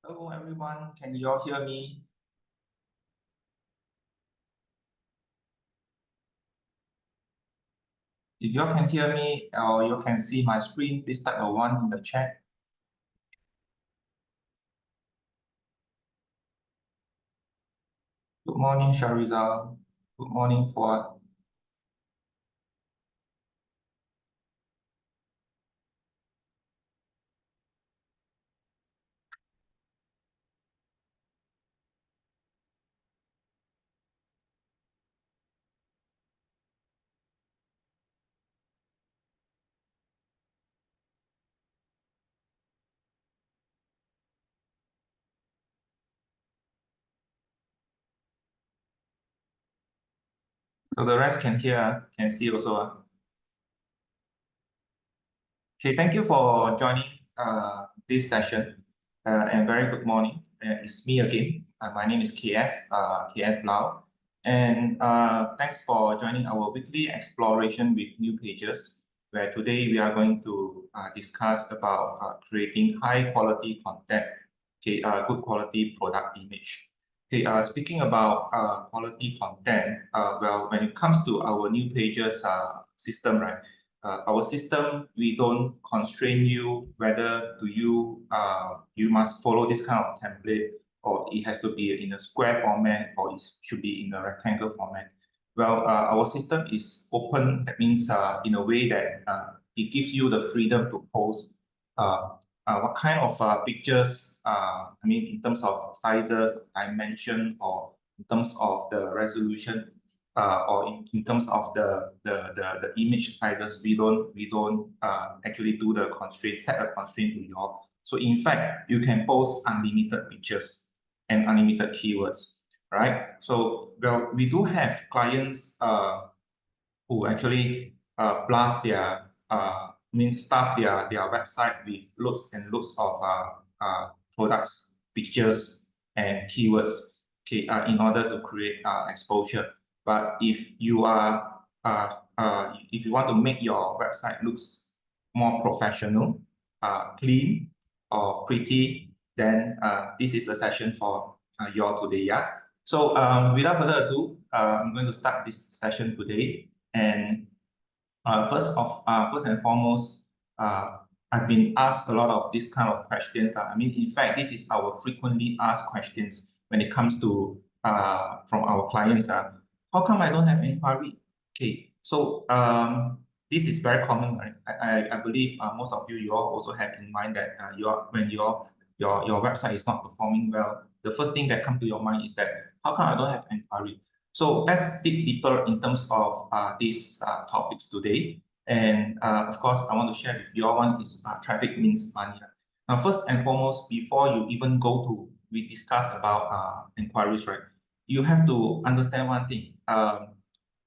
Hello everyone, can you all hear me? If you all can hear me or you can see my screen, please type a 1 in the chat. Good morning, Sharizal. Good morning, Fuad. So the rest can hear, can see also. Okay, thank you for joining this session and very good morning. It's me again. My name is KF Lau. And thanks for joining our weekly exploration with new pages, where today we are going to discuss about creating high quality content, good quality product image. Okay, speaking about quality content, well, when it comes to our new pages system, right? Our system, we don't constrain you whether you must follow this kind of template or it has to be in a square format or it should be in a rectangle format. Well, our system is open. That means in a way that it gives you the freedom to post what kind of pictures, in terms of sizes, dimension, or in terms of the resolution, or in terms of the image sizes, we don't actually do the constraint, set a constraint to your. So in fact, you can post unlimited pictures and unlimited keywords, right? So well, we do have clients who actually blast their stuff their website with loads and loads of products, pictures, and keywords, in order to create exposure. But if you want to make your website looks more professional, clean, or pretty, then this is the session for you all today. Yeah. So without further ado, I'm going to start this session today. And first and foremost, I've been asked a lot of this kind of questions. In fact, this is our frequently asked questions when it comes to from our clients. How come I don't have inquiry? Okay, so this is very common, right? I believe most of you all also have in mind that when your website is not performing well, the first thing that comes to your mind is that how come I don't have inquiry? So let's dig deeper in terms of these topics today. And of course, I want to share with you all one is traffic means money. Now, first and foremost, before you even go to, we discuss about inquiries, right? You have to understand one thing.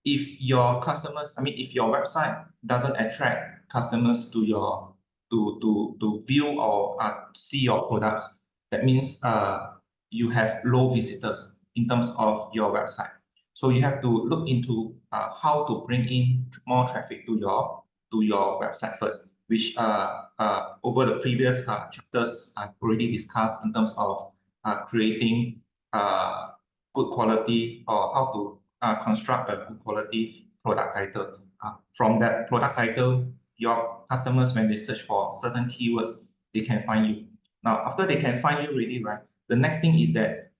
If your customers, if your website doesn't attract customers to your to view or see your products, that means you have low visitors in terms of your website. So you have to look into how to bring in more traffic to your website first, which over the previous chapters I've already discussed in terms of creating good quality or how to construct a good quality product title. From that product title, your customers, when they search for certain keywords, they can find you. Now, after they can find you really, right, the next thing is that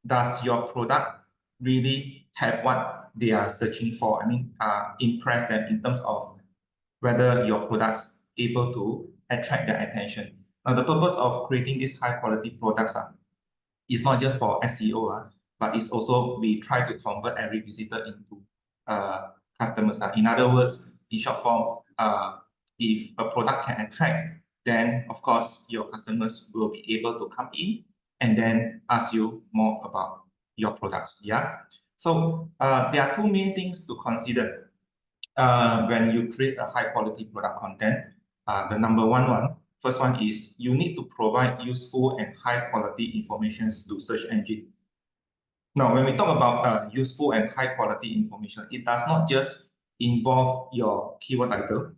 does your product really have what they are searching for? Impress them in terms of whether your products able to attract their attention. Now, the purpose of creating these high quality products is not just for SEO, but it's also we try to convert every visitor into customers. In other words, in short form, if a product can attract, then of course your customers will be able to come in and then ask you more about your products. Yeah. So there are two main things to consider when you create a high quality product content. The first one is you need to provide useful and high quality information to search engine. Now, when we talk about useful and high quality information, it does not just involve your keyword title.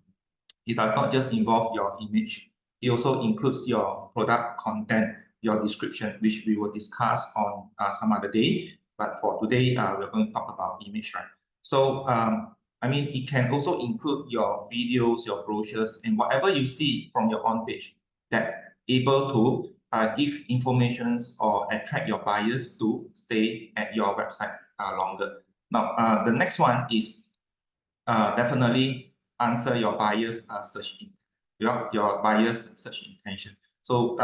It does not just involve your image. It also includes your product content your description, which we will discuss on some other day. But for today, we're going to talk about image, right? So, I mean, it can also include your videos, your brochures, and whatever you see from your on page that able to give informations or attract your buyers to stay at your website longer. Now, the next one is definitely answer your buyers search your buyers search intention. So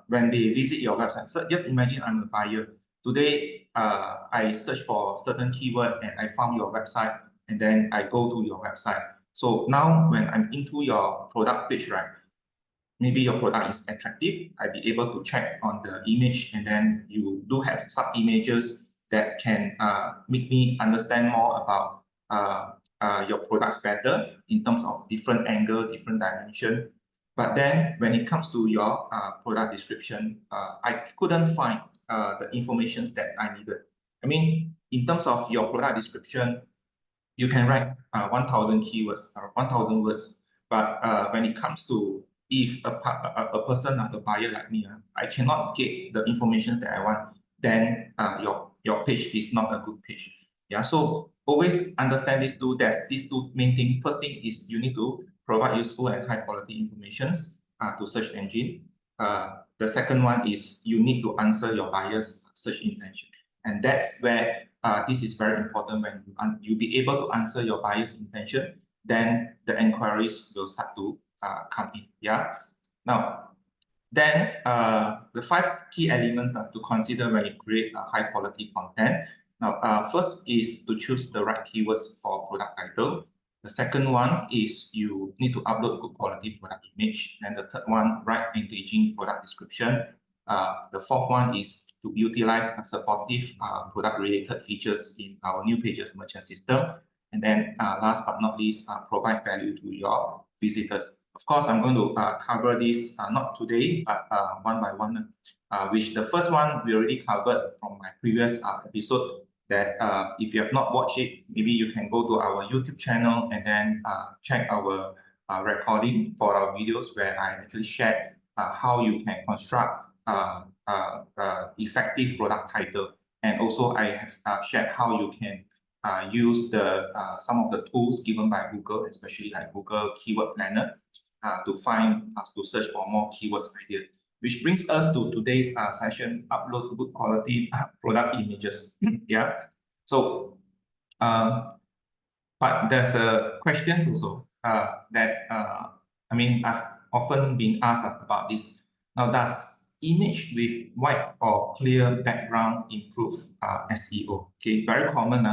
when they visit your website, so just imagine I'm a buyer. Today, I search for certain keyword and I found your website, and then I go to your website. So now when I'm into your product page, right? Maybe your product is attractive. I'll be able to check on the image, and then you do have some images that can make me understand more about your products better in terms of different angle, different dimension. But then when it comes to your product description, I couldn't find the information that I needed. I mean, in terms of your product description, you can write 1,000 keywords or 1,000 words. But when it comes to if a person, like a buyer like me, I cannot get the information that I want, then your page is not a good page. Yeah, so always understand these two. There's these two main things. First thing is you need to provide useful and high quality information to search engine. The second one is you need to answer your buyer's search intention. And that's where this is very important. When you be able to answer your buyer's intention, then the inquiries will start to come in. Yeah. Now, then the 5 key elements to consider when you create high quality content. Now, first is to choose the right keywords for product title. The second one is you need to upload good quality product image. And the third one, write engaging product description. The fourth one is to utilize supportive product-related features in our new pages merchant system. And then last but not least, provide value to your visitors. Of course, I'm going to cover this not today, but one by one, which the first one we already covered from my previous episode, that if you have not watched it, maybe you can go to our YouTube channel and then check our recording for our videos where I actually shared how you can construct effective product title. And also I have shared how you can use the some of the tools given by Google, especially like Google Keyword Planner, to search for more keywords idea. Which brings us to today's session: upload good quality product images. Yeah. So, but there's a questions also that I mean I've often been asked about this. Now, does image with white or clear background improve SEO? Okay, very common.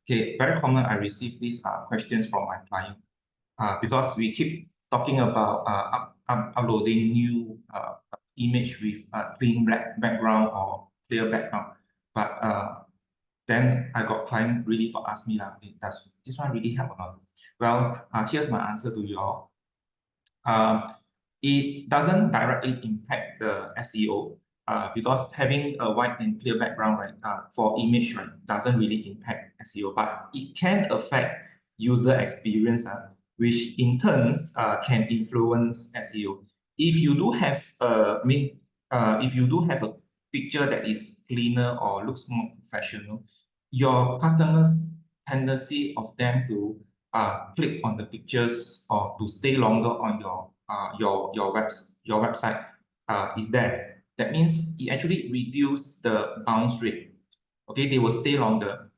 Okay, very common. I receive these questions from my client because we keep talking about uploading new image with clean black background or clear background. But then I got client really to ask me, does this one really help or not? Well, here's my answer to you all. It doesn't directly impact the SEO because having a white and clear background, right, for image, right, doesn't really impact SEO, but it can affect user experience, which in turns can influence SEO. If you do have if you do have a picture that is cleaner or looks more professional, your customers' tendency of them to click on the pictures or to stay longer on your website is there. That means it actually reduces the bounce rate. Okay, they will stay longer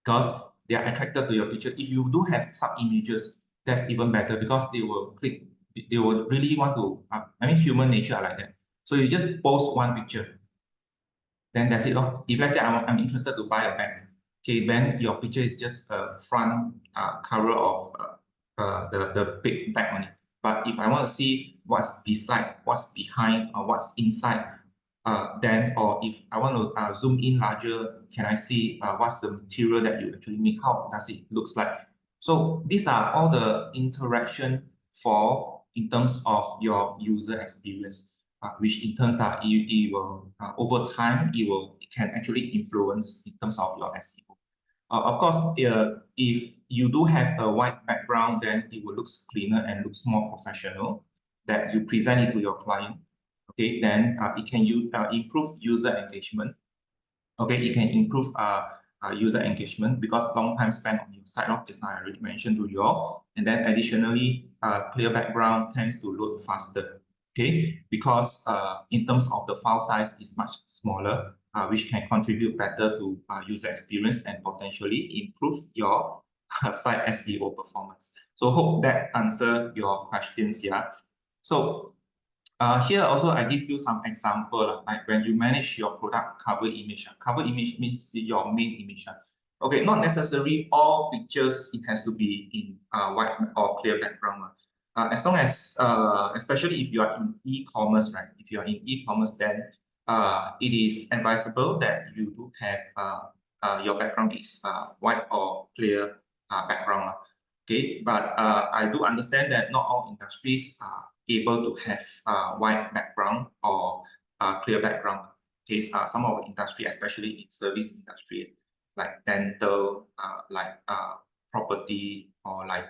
because they are attracted to your picture. If you do have some images, that's even better because they will click. They will really want to. I mean, human nature are like that. So you just post one picture, then that's it. If let's say I'm interested to buy a bag, okay, then your picture is just a front cover of the big bag on it. But if I want to see what's beside, what's behind, or what's inside, then, or if I want to zoom in larger, can I see what's the material that you actually make? How does it looks like? So these are all the interaction in terms of your user experience, which in turn it will over time it can actually influence in terms of your SEO. Of course, if you do have a white background, then it will look cleaner and looks more professional that you present it to your client. okay, then it can improve user engagement. Okay, it can improve user engagement because long time spent on your site, just now I already mentioned to you all. And then additionally, clear background tends to load faster. Okay, because in terms of the file size is much smaller, which can contribute better to user experience and potentially improve your site SEO performance. So hope that answer your questions. Yeah. So here also I give you some example, like when you manage your product cover image. Cover image means your main image. Okay, not necessarily all pictures it has to be in white or clear background. As long as, especially if you are in e-commerce, right? If you are in e-commerce, then it is advisable that you do have your background is white or clear background. Okay, but I do understand that not all industries are able to have white background or clear background. Okay, some of the industry, especially in service industry, like dental, like property, or like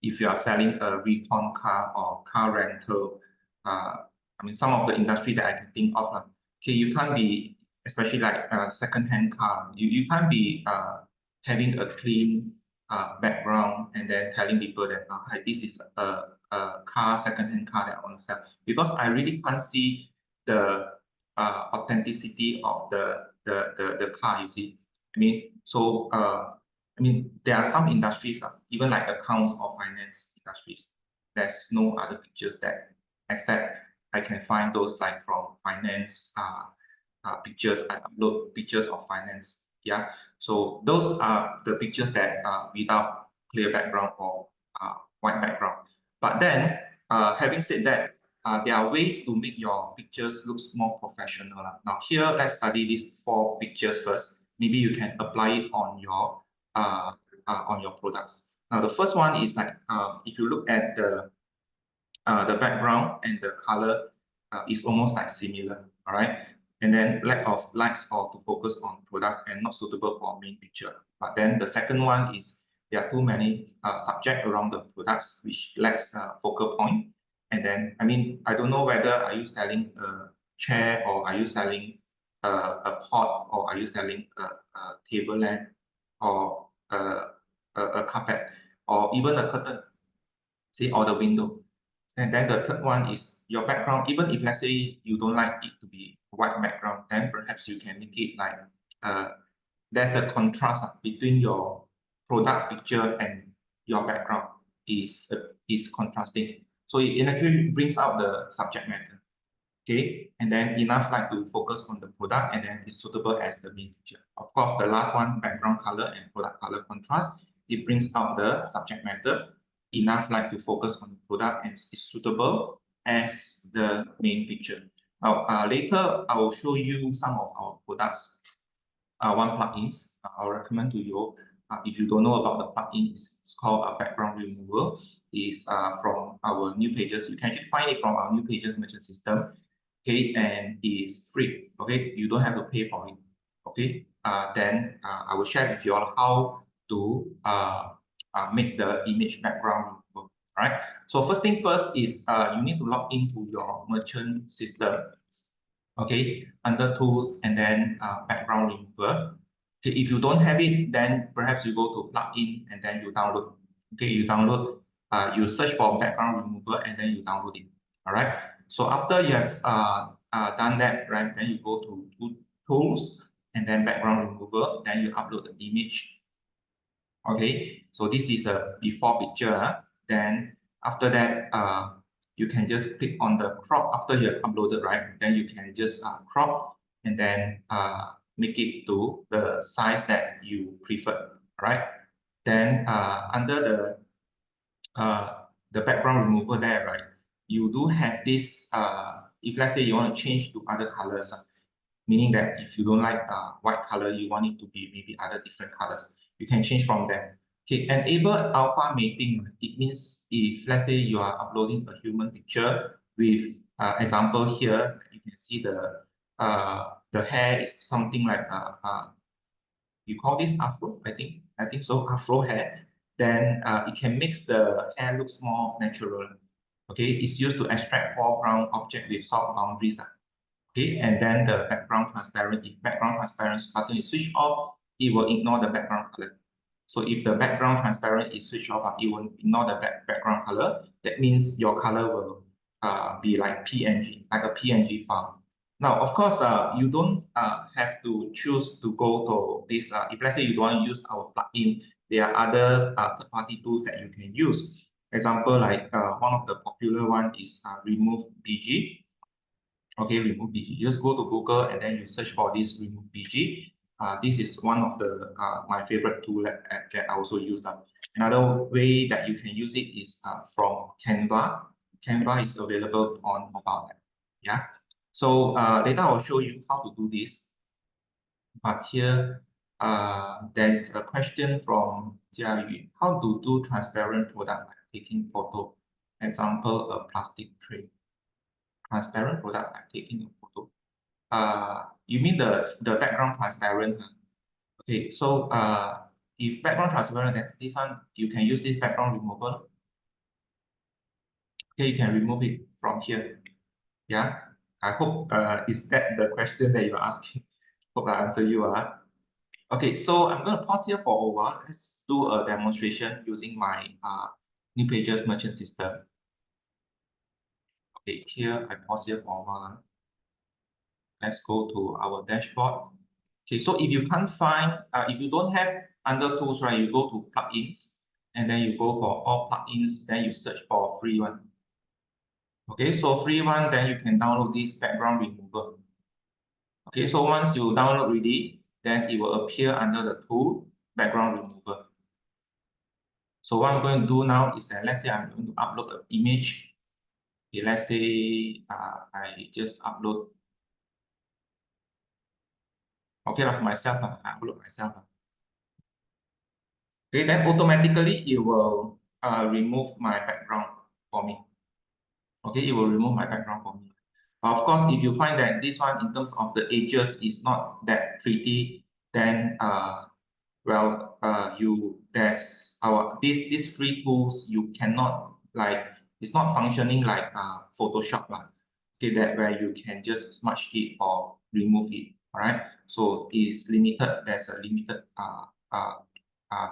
if you are selling a recon car or car rental, I mean, some of the industry that I can think of, okay, you can't be, especially like second-hand car, you can't be having a clean background and then telling people that hi, this is a car, second-hand car that I want to sell, because I really can't see the authenticity of the car, you see. I mean, so I mean, there are some industries, even like accounts or finance industries, there's no other pictures that except I can find those like from finance pictures. I upload pictures of finance. Yeah, so those are the pictures that without clear background or white background. But then, having said that, there are ways to make your pictures look more professional. Now here, let's study these 4 pictures first. Maybe you can apply it on your products. Now the first one is like if you look at the background and the color is almost like similar, all right? And then lack of lights or to focus on products and not suitable for main picture. But then the second one is there are too many subjects around the products which lacks focal point. And then, I mean, I don't know whether are you selling a chair or are you selling a pot or are you selling a table lamp or a carpet or even a curtain, see, or the window. And then the third one is your background. Even if let's say you don't like it to be white background, then perhaps you can make it like there's a contrast between your product picture and your background is contrasting. So it actually brings out the subject matter. Okay, and then enough light to focus on the product and then it's suitable as the main picture. Of course, the last one, background color and product color contrast, it brings out the subject matter, enough light to focus on the product and is suitable as the main picture. Now, later I will show you some of our products, one plugins. I'll recommend to you. If you don't know about the plugin, it's called a background remover. It's from our new pages. You can actually find it from our new pages merchant system. Okay, and it's free. Okay, you don't have to pay for it. Okay, then I will share with you all how to make the image background remover. All right. So first thing first is you need to log into your merchant system. Okay, under tools and then background remover. Okay, if you don't have it, then perhaps you go to plugin and then you download. Okay, you download, you search for background remover and then you download it. All right. So after you have done that, right, then you go to tools and then background remover, then you upload the image. Okay, so this is a before picture. Then after that, you can just click on the crop after you have uploaded, right? Then you can just crop and then make it to the size that you prefer, right? Then under the background remover there, right? You do have this, if let's say you want to change to other colors, meaning that if you don't like white color, you want it to be maybe other different colors, you can change from there. Okay, enable alpha mapping. It means if let's say you are uploading a human picture with example here, you can see the hair is something like you call this afro, I think so, afro hair. Then it can make the hair looks more natural. Okay, it's used to extract foreground object with soft boundaries. Okay, and then the background transparent. If background transparent button is switched off, it will ignore the background color. So if the background transparent is switched off, it will ignore the background color. That means your color will be like PNG, like a PNG file. Now, of course, you don't have to choose to go to this. If let's say you don't want to use our plugin, there are other third-party tools that you can use. Example, like one of the popular one is Remove BG. Okay, Remove BG. Just go to Google and then you search for this Remove BG. This is one of the my favorite tool that I also use. Another way that you can use it is from Canva. Canva is available on mobile app. Yeah. So later I'll show you how to do this. But here there's a question from Jia Yu. How to do transparent product like taking photo? Example, a plastic tray. Transparent product like taking a photo. You mean the background transparent? Okay, so if background transparent, then this one you can use this background remover. Okay, you can remove it from here. Yeah, I hope is that the question that you're asking? Hope I answer you. Okay, so I'm going to pause here for a while. Let's do a demonstration using my New Pages merchant system. Okay, here I pause here for a while. Let's go to our dashboard. Okay, so if you can't find, if you don't have under tools, right, you go to plugins and then you go for all plugins, then you search for free one. Okay, so free one, then you can download this background remover. Okay, so once you download already, then it will appear under the tool background remover. So what I'm going to do now is that let's say I'm going to upload an image. Okay, let's say I just upload. Okay, myself, I upload myself. Okay, then automatically it will remove my background for me. Okay, it will remove my background for me. Of course, if you find that this one in terms of the edges is not that pretty, then well, there's these free tools you cannot like, it's not functioning like Photoshop, okay, that where you can just smudge it or remove it. All right, so it's limited. There's a limited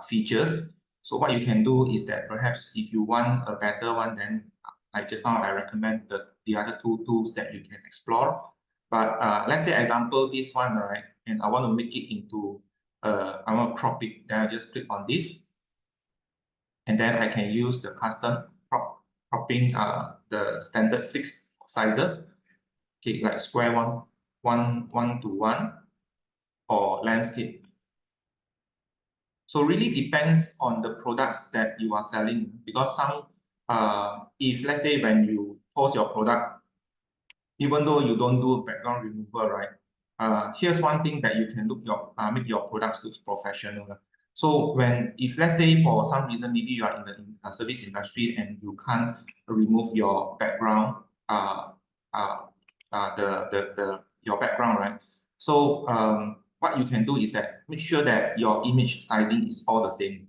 features. So what you can do is that perhaps if you want a better one, then like just now I recommend the other two tools that you can explore. But let's say example this one, right? And I want to make it into I want to crop it. Then I just click on this, and then I can use the custom cropping the standard fixed sizes. Okay, like square one to one, or landscape. So really depends on the products that you are selling, because some, if let's say when you post your product, even though you don't do background removal, right? Here's one thing that you can look make your products look professional. So if let's say for some reason maybe you are in the service industry and you can't remove your background, your background, right? So what you can do is that make sure that your image sizing is all the same.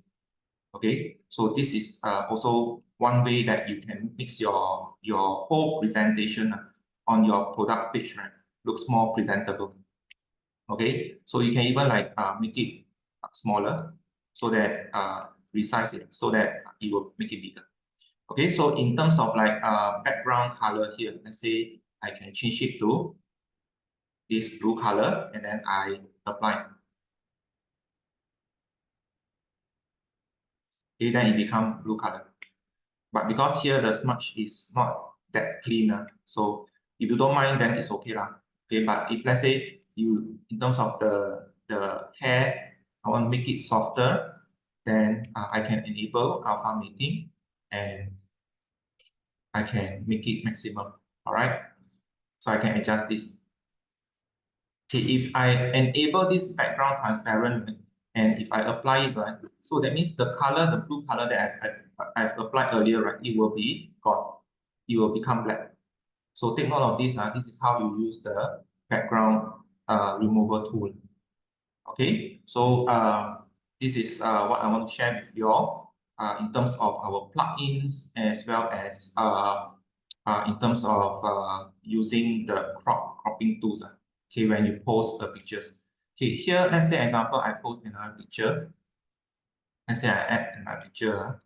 Okay, so this is also one way that you can mix your whole presentation on your product page, right? Looks more presentable. Okay, so you can even like make it smaller so that resize it so that it will make it bigger. Okay, so in terms of like background color here, let's say I can change it to this blue color and then I apply. Okay, then it become blue color. But because here the smudge is not that clean, so if you don't mind, then it's okay lah. Okay, but if let's say you, in terms of the hair, I want to make it softer, then I can enable alpha mating and I can make it maximum. All right, so I can adjust this. Okay, if I enable this background transparent and if I apply it, right, so that means the color, the blue color that I've applied earlier, right, it will be gone. It will become black. So take note of this. This is how you use the background removal tool. Okay, so this is what I want to share with you all in terms of our plugins as well as in terms of using the cropping tools. Okay, when you post the pictures. Okay, here, let's say example, I post another picture. Let's say I add another picture.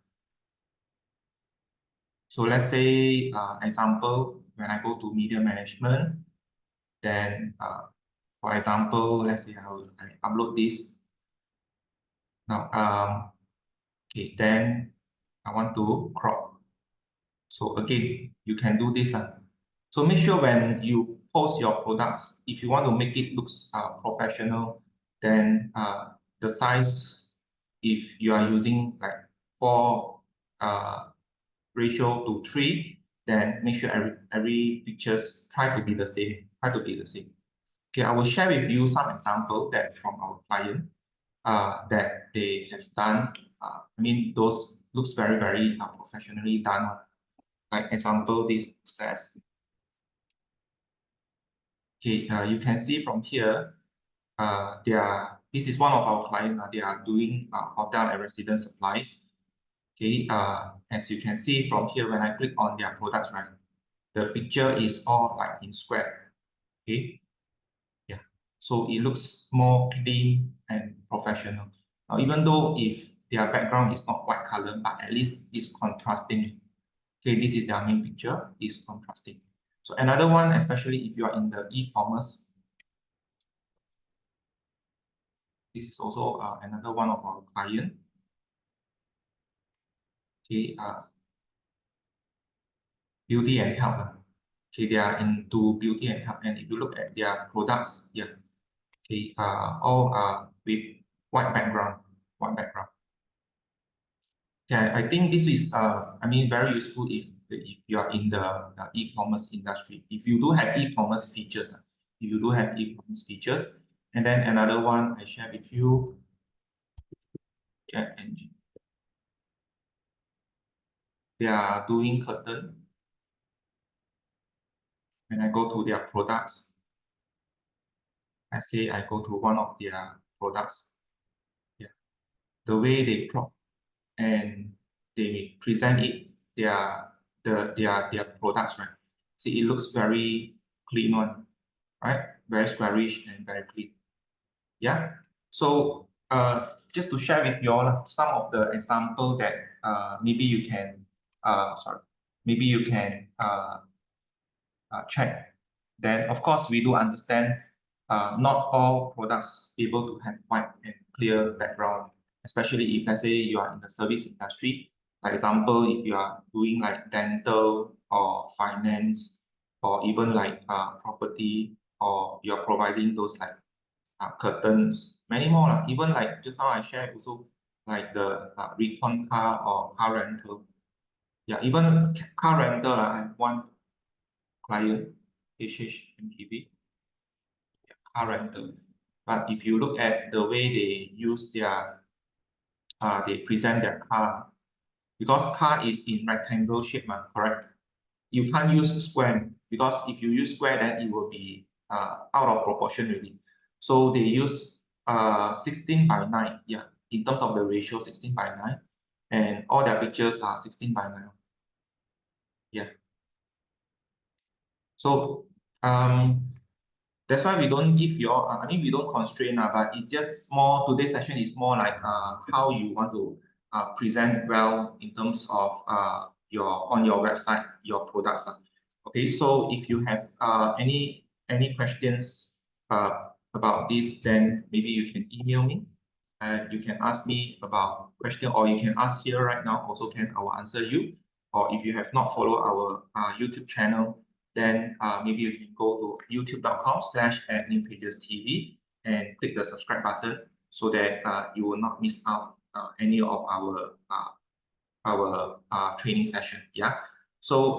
So let's say example, when I go to media management, then for example, let's say I upload this. Now, okay, then I want to crop. So again, you can do this. So make sure when you post your products, if you want to make it look professional, then the size, if you are using like 4 ratio to 3, then make sure every pictures try to be the same. Okay, I will share with you some example that from our client that they have done. I mean, those looks very, very professionally done. Like example, this says, okay, you can see from here, this is one of our clients. They are doing hotel and residence supplies. Okay, as you can see from here, when I click on their products, right, the picture is all like in square. Okay, yeah, so it looks more clean and professional. Now, even though if their background is not white color, but at least it's contrasting. Okay, this is their main picture, is contrasting. So another one, especially if you are in the e-commerce, this is also another one of our client. Okay, beauty and health. Okay, they are into beauty and health, and if you look at their products, yeah, okay, all with white background, Yeah, I think this is I mean, very useful if you are in the e-commerce industry. If you do have e-commerce features, and then another one I share with you, chat engine. They are doing curtain. When I go to their products, I say I go to one of their products. Yeah, the way they crop and they present it, their products, right? See, it looks very clean one, right? Very squarish and very clean. Yeah. So just to share with you all some of the example that maybe you can check. Then of course we do understand not all products able to have white and clear background, especially if let's say you are in the service industry. For example, if you are doing like dental or finance or even like property, or you're providing those like curtains, many more. Even like just now I shared also like the recon car or car rental. Yeah, even car rental, I have one client, HHMPV, car rental. But if you look at the way they use they present their car, because car is in rectangle shape, correct? You can't use square, because if you use square, then it will be out of proportion really. So they use 16:9, yeah, in terms of the ratio 16:9, and all their pictures are 16:9. Yeah. So that's why we don't give your, I mean, we don't constrain, but it's just more, today's session is more like how you want to present well in terms of on your website, your products. Okay, so if you have any questions about this, then maybe you can email me and you can ask me about question, or you can ask here right now also I will answer you. Or if you have not followed our YouTube channel, then maybe you can go to youtube.com/adminpages.tv and click the subscribe button so that you will not miss out any of our training session. Yeah. So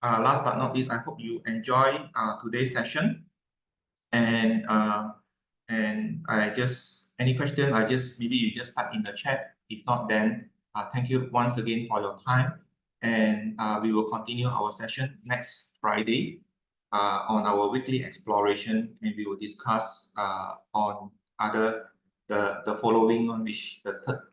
last but not least, I hope you enjoy today's session. And any question, maybe you just type in the chat. If not, then thank you once again for your time. And we will continue our session next Friday on our weekly exploration, and we will discuss on the following one, which the third.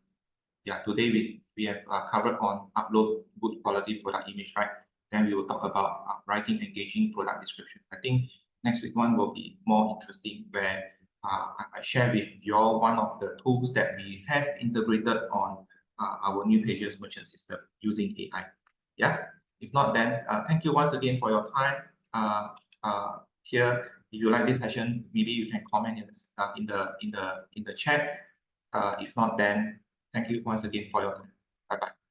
Yeah, today we have covered on upload good quality product image, right? then we will talk about writing engaging product description. I think next week one will be more interesting, where I share with you all one of the tools that we have integrated on our New Pages merchant system using AI. Yeah. If not, then thank you once again for your time. Here, if you like this session, maybe you can comment in the chat. If not, then thank you once again for your time. Bye bye.